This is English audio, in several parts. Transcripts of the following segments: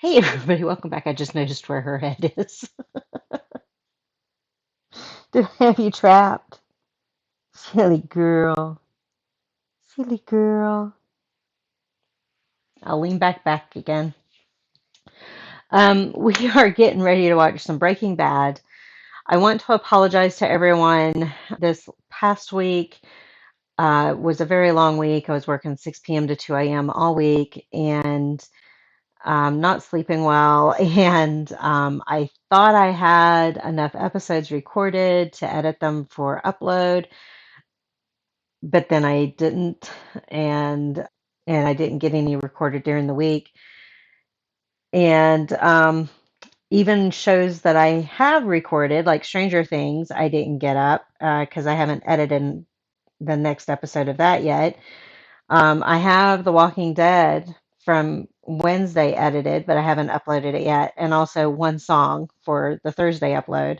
Hey everybody, welcome back. I just noticed where her head is. Did I have you trapped? Silly girl. Silly girl. I'll lean back again. We are getting ready to watch some Breaking Bad. I want to apologize to everyone. This past week was a very long week. I was working 6 p.m. to 2 a.m. all week and not sleeping well. And I thought I had enough episodes recorded to edit them for upload, but then I didn't, and I didn't get any recorded during the week. And even shows that I have recorded, like Stranger Things, I didn't get up because I haven't edited the next episode of that yet. I have The Walking Dead from Wednesday edited, but I haven't uploaded it yet, and also one song for the Thursday upload.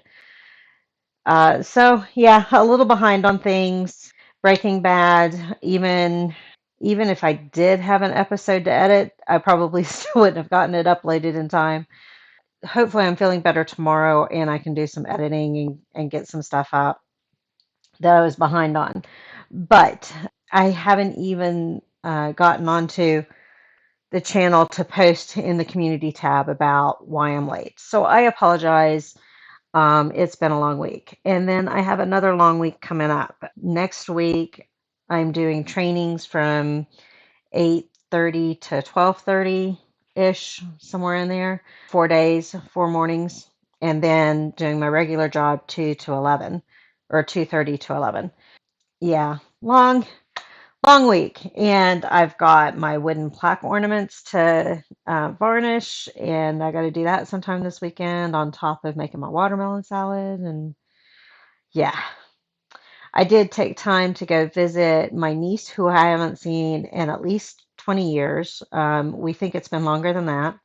So yeah, a little behind on things. Breaking Bad, even if I did have an episode to edit, I probably still wouldn't have gotten it uploaded in time. Hopefully, I'm feeling better tomorrow and I can do some editing and get some stuff up that I was behind on. But I haven't even gotten onto the channel to post in the community tab about why I'm late. So I apologize. It's been a long week. And then I have another long week coming up. Next week, I'm doing trainings from 8:30 to 12:30 ish, somewhere in there. 4 days, 4 mornings, and then doing my regular job 2 to 11 or 2:30 to 11. Yeah, long week. And I've got my wooden plaque ornaments to varnish, and I got to do that sometime this weekend on top of making my watermelon salad. And yeah, I did take time to go visit my niece, who I haven't seen in at least 20 years. We think it's been longer than that.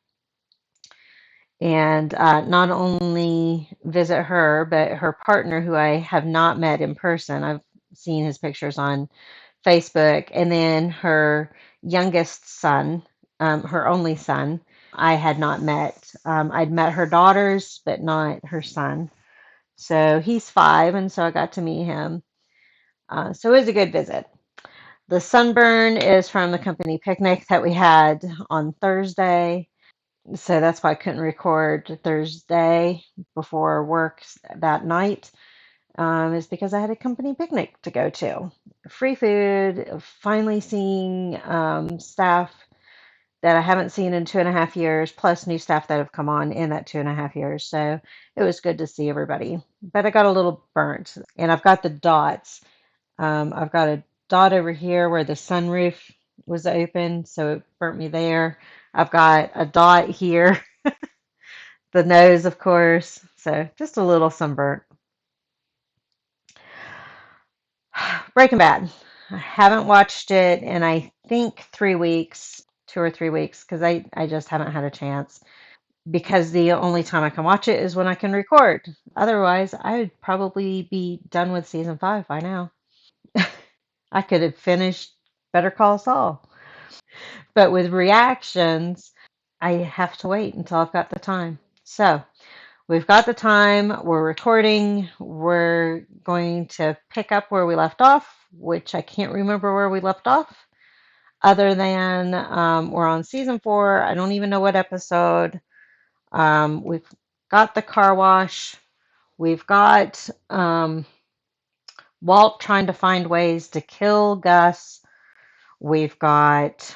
And not only visit her, but her partner, who I have not met in person. I've seen his pictures on Facebook, and then her youngest son, her only son, I had not met. I'd met her daughters, but not her son. So he's 5, and so I got to meet him. So it was a good visit. The sunburn is from the company picnic that we had on Thursday. So that's why I couldn't record Thursday before work that night. Is because I had a company picnic to go to. Free food, finally seeing staff that I haven't seen in 2.5 years, plus new staff that have come on in that 2.5 years. So it was good to see everybody. But I got a little burnt, and I've got the dots. I've got a dot over here where the sunroof was open, so it burnt me there. I've got a dot here, the nose, of course. So just a little sunburnt. Breaking Bad. I haven't watched it in I think 3 weeks, 2 or 3 weeks, because I just haven't had a chance. Because the only time I can watch it is when I can record. Otherwise, I would probably be done with season 5 by now. I could have finished Better Call Saul. But with reactions, I have to wait until I've got the time. So we've got the time, we're recording, we're going to pick up where we left off, which I can't remember where we left off, other than we're on season 4. I don't even know what episode. We've got the car wash. We've got Walt trying to find ways to kill Gus. We've got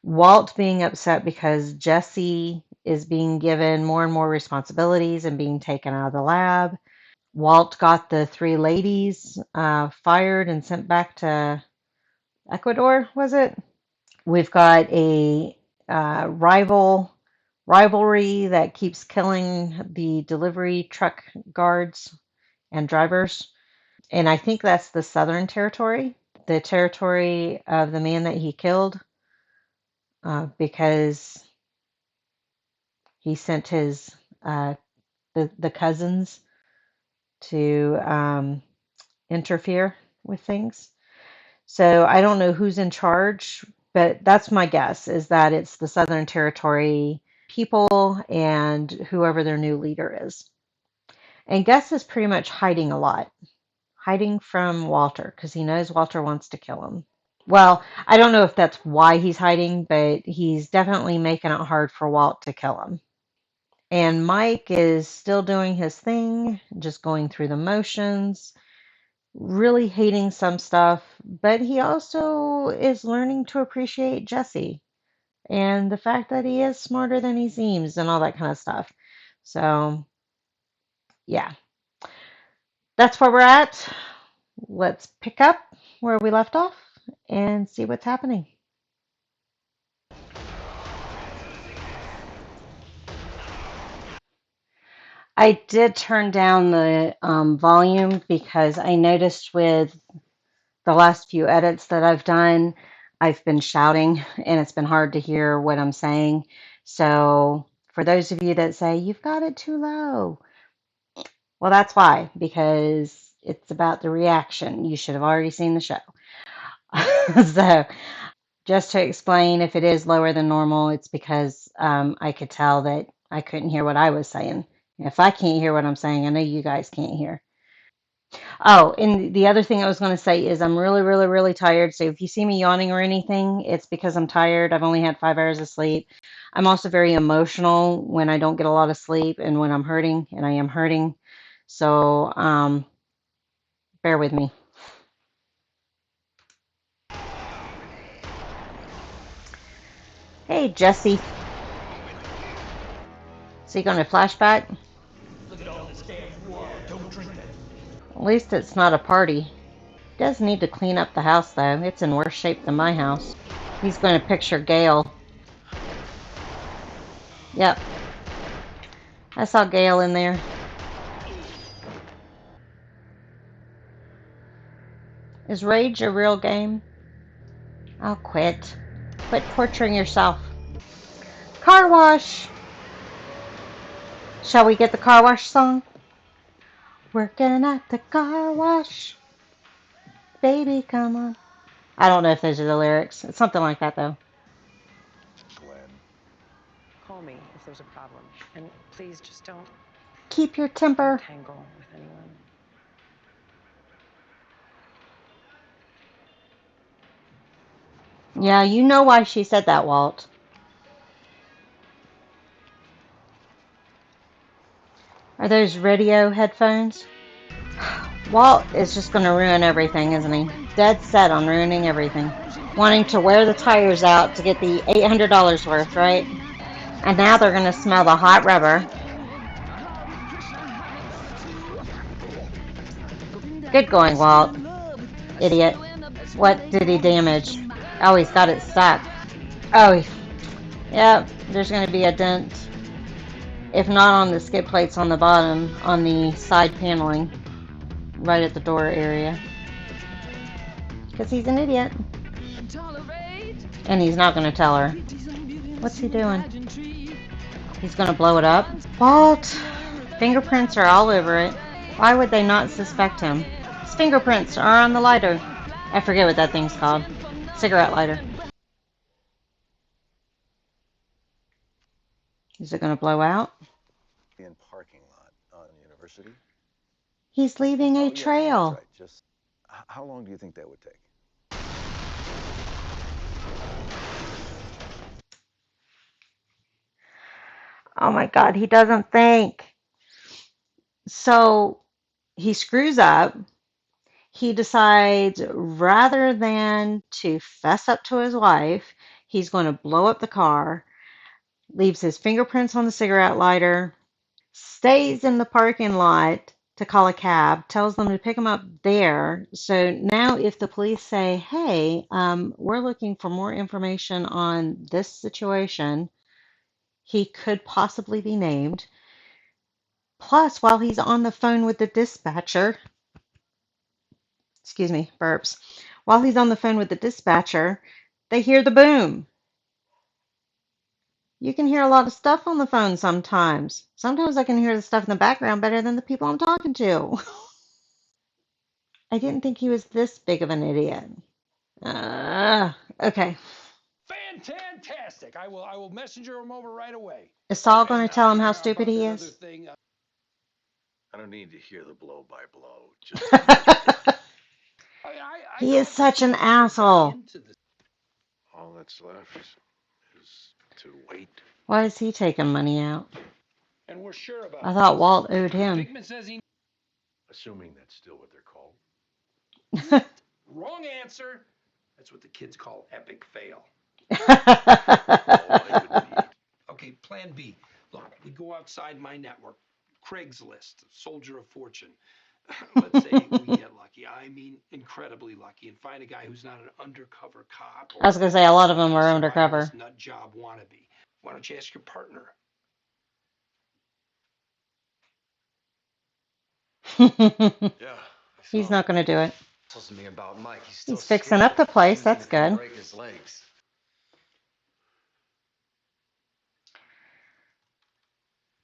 Walt being upset because Jesse is being given more and more responsibilities and being taken out of the lab. Walt got the 3 ladies fired and sent back to Ecuador, was it? We've got a rivalry that keeps killing the delivery truck guards and drivers. And I think that's the Southern Territory, the territory of the man that he killed, because he sent his the cousins to interfere with things. So I don't know who's in charge, but that's my guess is that it's the Southern Territory people and whoever their new leader is. And Gus is pretty much hiding a lot, hiding from Walter because he knows Walter wants to kill him. Well, I don't know if that's why he's hiding, but he's definitely making it hard for Walt to kill him. And Mike is still doing his thing, just going through the motions, really hating some stuff, but he also is learning to appreciate Jesse and the fact that he is smarter than he seems and all that kind of stuff. So, yeah, that's where we're at. Let's pick up where we left off and see what's happening. I did turn down the volume because I noticed with the last few edits that I've done, I've been shouting and it's been hard to hear what I'm saying. So, for those of you that say, you've got it too low, well, that's why, because it's about the reaction. You should have already seen the show. So, just to explain, if it is lower than normal, it's because I could tell that I couldn't hear what I was saying. If I can't hear what I'm saying, I know you guys can't hear. Oh, and the other thing I was going to say is I'm really, really, really tired. So if you see me yawning or anything, it's because I'm tired. I've only had 5 hours of sleep. I'm also very emotional when I don't get a lot of sleep and when I'm hurting, and I am hurting. So bear with me. Hey, Jesse. So you going to flashback? At least it's not a party. Does need to clean up the house though. It's in worse shape than my house. He's going to picture Gail. Yep, I saw Gail in there. Is rage a real game? I'll quit. Quit torturing yourself. Car wash! Shall we get the car wash song? Working at the car wash. Baby, come on. I don't know if those are the lyrics. It's something like that though. Call me if there's a problem. And please just don't Keep your temper. tangle with anyone. Yeah, you know why she said that, Walt. Are those radio headphones? Walt is just going to ruin everything, isn't he? Dead set on ruining everything. Wanting to wear the tires out to get the $800 worth, right? And now they're going to smell the hot rubber. Good going, Walt. Idiot. What did he damage? Oh, he's got it stuck. Oh, yeah, there's going to be a dent. If not on the skid plates on the bottom, on the side paneling, right at the door area. Because he's an idiot. And he's not going to tell her. What's he doing? He's going to blow it up? Walt! Fingerprints are all over it. Why would they not suspect him? His fingerprints are on the lighter. I forget what that thing's called. Cigarette lighter. Is it going to blow out? In parking lot on University. He's leaving a trail. That's right. Just how long do you think that would take? Oh my God, he doesn't think. So he screws up. He decides rather than to fess up to his wife, he's going to blow up the car, leaves his fingerprints on the cigarette lighter, stays in the parking lot to call a cab, tells them to pick him up there. So now, if the police say, hey, we're looking for more information on this situation, he could possibly be named. Plus, while he's on the phone with the dispatcher, excuse me, burps. While he's on the phone with the dispatcher, they hear the boom. You can hear a lot of stuff on the phone sometimes. Sometimes I can hear the stuff in the background better than the people I'm talking to. I didn't think he was this big of an idiot. Okay. Fantastic! I will messenger him over right away. Is Saul going And to tell him how about stupid he this other is? thing, I don't need to hear the blow by blow. Just I mean, I He is thought the such an two of you were getting asshole. into this. all that's left is to wait. Why is he taking money out? And we're sure about I thought this. Walt owed him. Pinkman says he. Assuming that's still what they're called. Wrong answer. That's what the kids call epic fail. All I would need. Okay, plan B. Look, we go outside my network. Craigslist, Soldier of Fortune. Let's say we get lucky. I mean, incredibly lucky, and find a guy who's not an undercover cop. I was going to say, a lot of them are survivalist undercover. nut job wannabe. Why don't you ask your partner? Yeah. He's not going to do it. Tells me about Mike. He's still He's fixing up the place. That's good. Break his legs.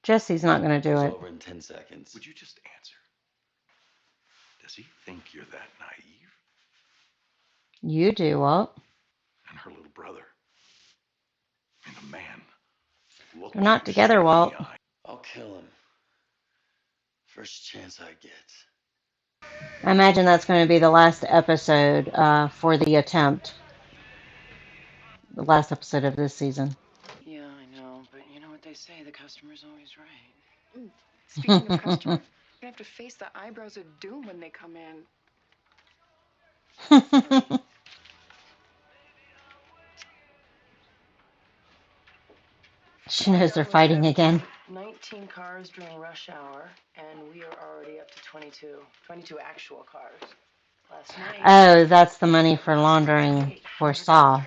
Jesse's not going to do it. Over in 10 seconds. Would you just answer? Does he think you're that naive? You do, Walt. And her little brother. I mean, the man. They're not together, Walt. I'll kill him. First chance I get. I imagine that's going to be the last episode for the attempt. The last episode of this season. Yeah, I know, but you know what they say, the customer's always right. Speaking of customer, you're gonna have to face the eyebrows of doom when they come in. She knows they're fighting again. 19 cars during rush hour, and we are already up to 22 actual cars. Last night. Oh, that's the money for laundering for Saul.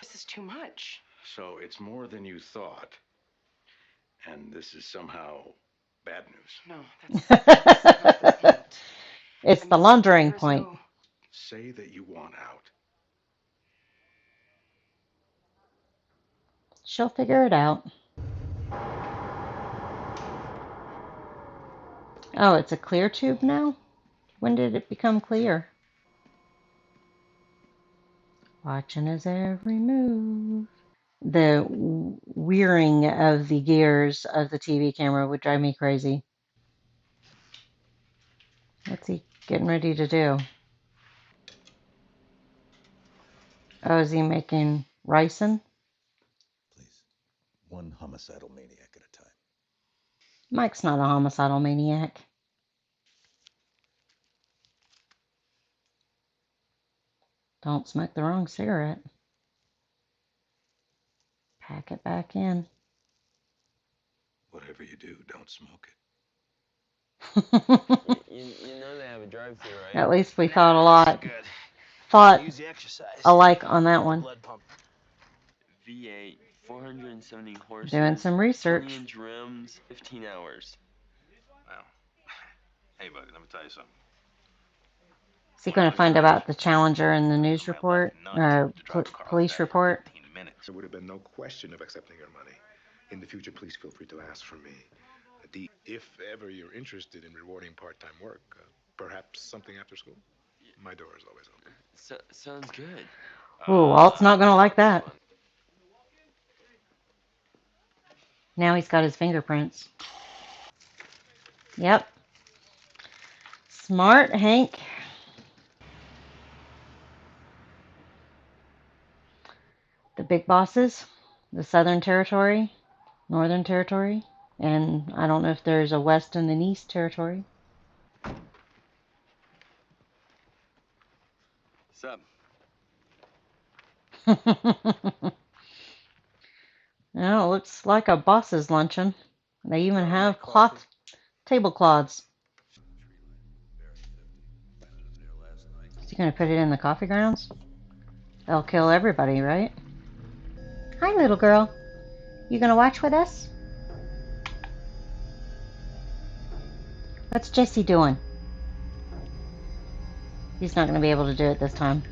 This is too much. So it's more than you thought. And this is somehow bad news. No, that's not the point. It's the laundering point. Say that you want out. She'll figure it out. Oh, it's a clear tube now? When did it become clear? Watching his every move. The whirring of the gears of the TV camera would drive me crazy. What's he getting ready to do? Oh, is he making ricin? Please. One homicidal maniac at a time. Mike's not a homicidal maniac. Don't smoke the wrong cigarette. Pack it back in. Whatever you do, don't smoke it. You know they have a drive-thru, right? At least we thought alike on that one. V8, 470 horses. Doing some research. 20-inch rims, 15 hours. Wow. Hey, buddy, let me tell you something. Is he going to find about the Challenger in the news report? Police report? There would have been no question of accepting your money. In the future, please feel free to ask for me. If ever you're interested in rewarding part-time work, perhaps something after school, my door is always open. Sounds good. Ooh, Walt's not going to like that. Now he's got his fingerprints. Yep. Smart, Hank. The big bosses, the Southern Territory, Northern Territory, and I don't know if there's a West and an East Territory. What's up? Well, it looks like a boss's luncheon. They even have tablecloths. Is he going to put it in the coffee grounds? They'll kill everybody, right? Hi, little girl. You going to watch with us? What's Jesse doing? He's not going to be able to do it this time.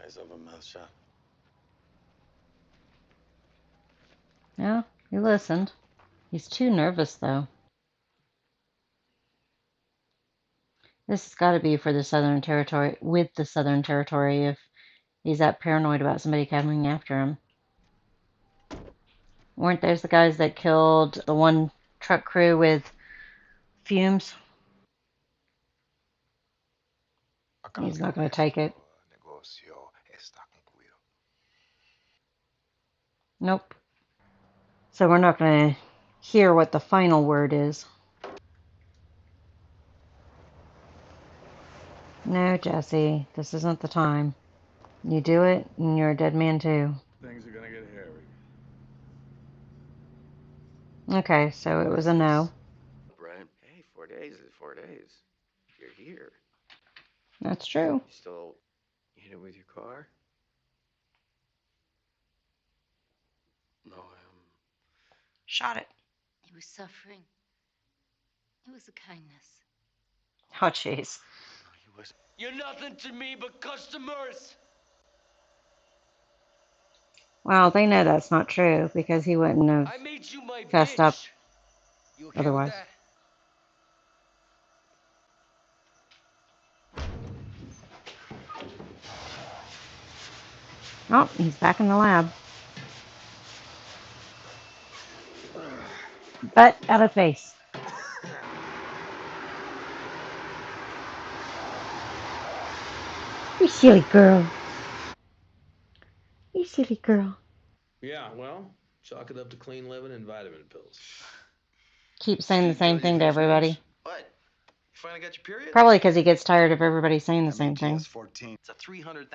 Eyes open, mouth shut. Yeah, he listened. He's too nervous, though. This has got to be for the Southern Territory, with the Southern Territory, if He's that paranoid about somebody coming after him. Weren't those the guys that killed the one truck crew with fumes? He's not going to take it. Nope. So we're not going to hear what the final word is. No, Jesse, this isn't the time. You do it, and you're a dead man too. Things are gonna get hairy. Okay, so it was a no. Brian. Hey, 4 days is 4 days. You're here. That's true. You still hit it with your car? No, Shot it. He was suffering. It was a kindness. Oh, jeez. he was. You're nothing to me but customers. Well, they know that's not true because he wouldn't have I made you my fessed up bitch. You okay with otherwise. that? Oh, he's back in the lab. Butt out of face. You silly girl. You silly girl. Yeah, well, chalk it up to clean living and vitamin pills. Keep saying the Steve, same really, you thing to finished with everybody. yours? What? You finally got your period? Probably because he gets tired of everybody saying the same thing. PS14. It's a $300,000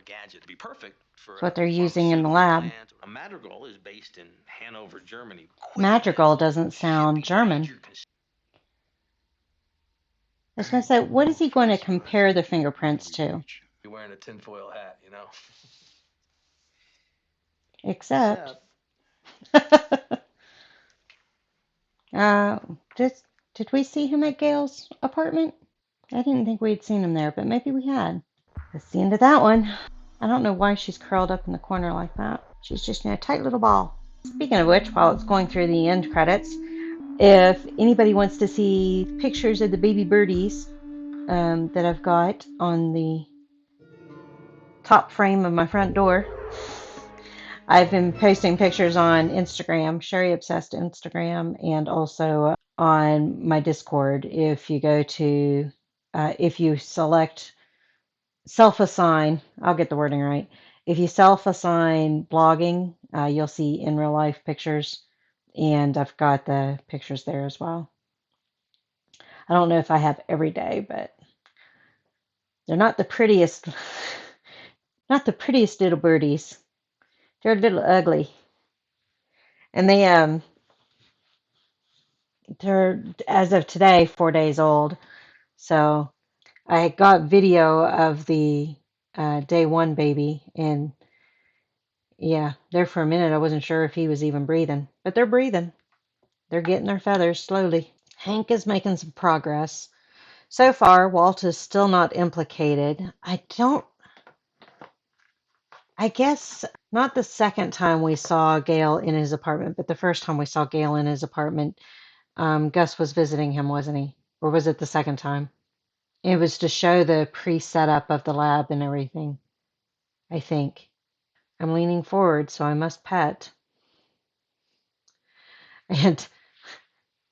gadget to be perfect for It's what a they're using in the pharmaceutical lab. plant. A Madrigal is based in Hanover, Germany. Madrigal doesn't sound German. I was going to say, what is he going to compare the fingerprints to? You're wearing a tinfoil hat, you know? Except, uh, just, did we see him at Gail's apartment? I didn't think we'd seen him there, but maybe we had. That's the end of that one. I don't know why she's curled up in the corner like that. She's just in a tight little ball. Speaking of which, while it's going through the end credits, if anybody wants to see pictures of the baby birdies that I've got on the top frame of my front door, I've been posting pictures on Instagram, Sherry Obsessed Instagram, and also on my Discord. If you go to, if you select self-assign, I'll get the wording right. If you self-assign blogging, you'll see in real life pictures, and I've got the pictures there as well. I don't know if I have every day, but they're not the prettiest, not the prettiest little birdies. They're a little ugly, and they're as of today 4 days old. So I got video of the day one baby, and yeah, there for a minute I wasn't sure if he was even breathing, but they're breathing. They're getting their feathers slowly. Hank is making some progress. So far, Walt is still not implicated. I guess not the second time we saw Gail in his apartment, but the first time we saw Gail in his apartment, Gus was visiting him, wasn't he? Or was it the second time? It was to show the pre-setup of the lab and everything, I think. I'm leaning forward, so I must pet. And,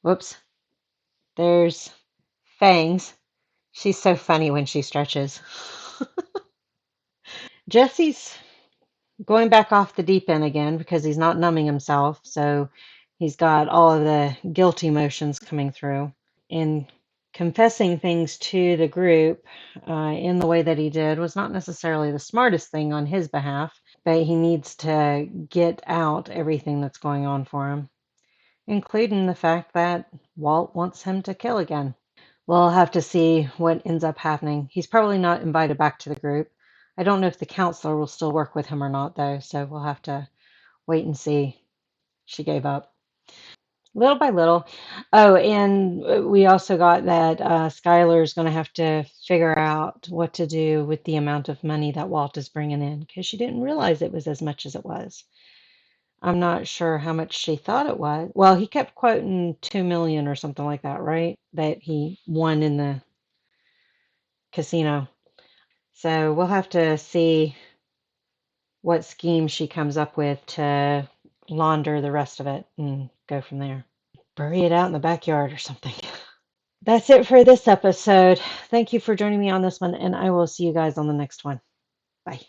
whoops, there's Fangs. She's so funny when she stretches. Jesse's going back off the deep end again because he's not numbing himself, so he's got all of the guilt emotions coming through. And confessing things to the group in the way that he did was not necessarily the smartest thing on his behalf, but he needs to get out everything that's going on for him, including the fact that Walt wants him to kill again. We'll have to see what ends up happening. He's probably not invited back to the group. I don't know if the counselor will still work with him or not, though, so we'll have to wait and see. She gave up. Little by little. Oh, and we also got that Skylar's going to have to figure out what to do with the amount of money that Walt is bringing in because she didn't realize it was as much as it was. I'm not sure how much she thought it was. Well, he kept quoting 2 million or something like that, right? That he won in the casino. So we'll have to see what scheme she comes up with to launder the rest of it and go from there. Bury it out in the backyard or something. That's it for this episode. Thank you for joining me on this one, and I will see you guys on the next one. Bye.